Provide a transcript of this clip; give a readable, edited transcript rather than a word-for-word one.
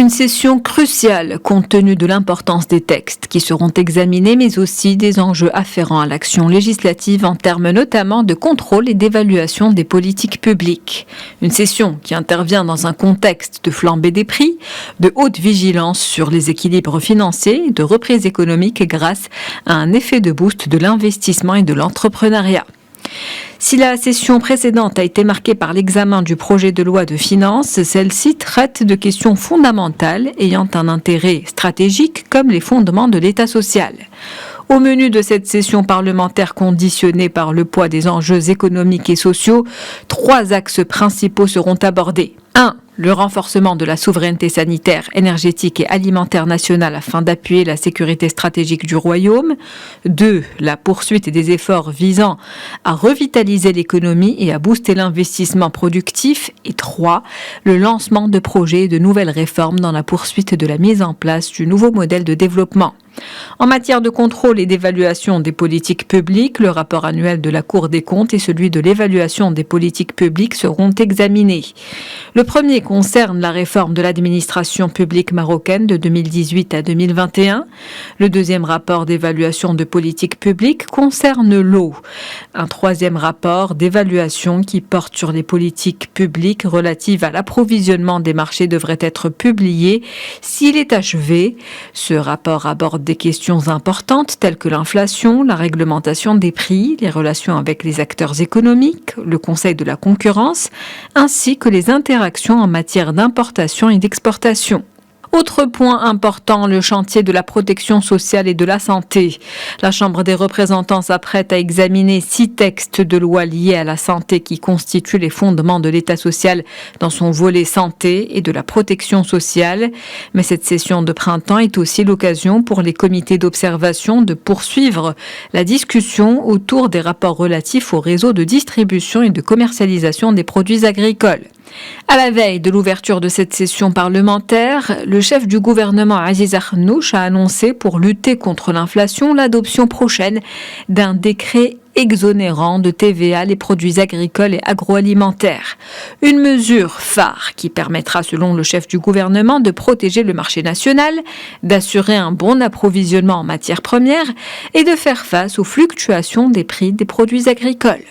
Une session cruciale compte tenu de l'importance des textes qui seront examinés, mais aussi des enjeux afférents à l'action législative en termes notamment de contrôle et d'évaluation des politiques publiques. Une session qui intervient dans un contexte de flambée des prix, de haute vigilance sur les équilibres financiers et de reprise économique grâce à un effet de boost de l'investissement et de l'entrepreneuriat. Si la session précédente a été marquée par l'examen du projet de loi de finances, celle-ci traite de questions fondamentales ayant un intérêt stratégique comme les fondements de l'État social. Au menu de cette session parlementaire conditionnée par le poids des enjeux économiques et sociaux, 3 axes principaux seront abordés. 1. Le renforcement de la souveraineté sanitaire, énergétique et alimentaire nationale afin d'appuyer la sécurité stratégique du Royaume. 2. La poursuite des efforts visant à revitaliser l'économie et à booster l'investissement productif. Et 3. Le lancement de projets et de nouvelles réformes dans la poursuite de la mise en place du nouveau modèle de développement. En matière de contrôle et d'évaluation des politiques publiques, le rapport annuel de la Cour des comptes et celui de l'évaluation des politiques publiques seront examinés. Le premier concerne la réforme de l'administration publique marocaine de 2018 à 2021. Le deuxième rapport d'évaluation de politique publique concerne l'eau. Un troisième rapport d'évaluation qui porte sur les politiques publiques relatives à l'approvisionnement des marchés devrait être publié s'il est achevé. Ce rapport aborde des questions importantes telles que l'inflation, la réglementation des prix, les relations avec les acteurs économiques, le Conseil de la concurrence, ainsi que les interactions en matière d'importation et d'exportation. Autre point important, le chantier de la protection sociale et de la santé. La Chambre des représentants s'apprête à examiner 6 textes de loi liés à la santé qui constituent les fondements de l'État social dans son volet santé et de la protection sociale. Mais cette session de printemps est aussi l'occasion pour les comités d'observation de poursuivre la discussion autour des rapports relatifs au réseau de distribution et de commercialisation des produits agricoles. À la veille de l'ouverture de cette session parlementaire, le chef du gouvernement Aziz Akhnouch a annoncé pour lutter contre l'inflation l'adoption prochaine d'un décret exonérant de TVA les produits agricoles et agroalimentaires. Une mesure phare qui permettra, selon le chef du gouvernement, de protéger le marché national, d'assurer un bon approvisionnement en matières premières et de faire face aux fluctuations des prix des produits agricoles.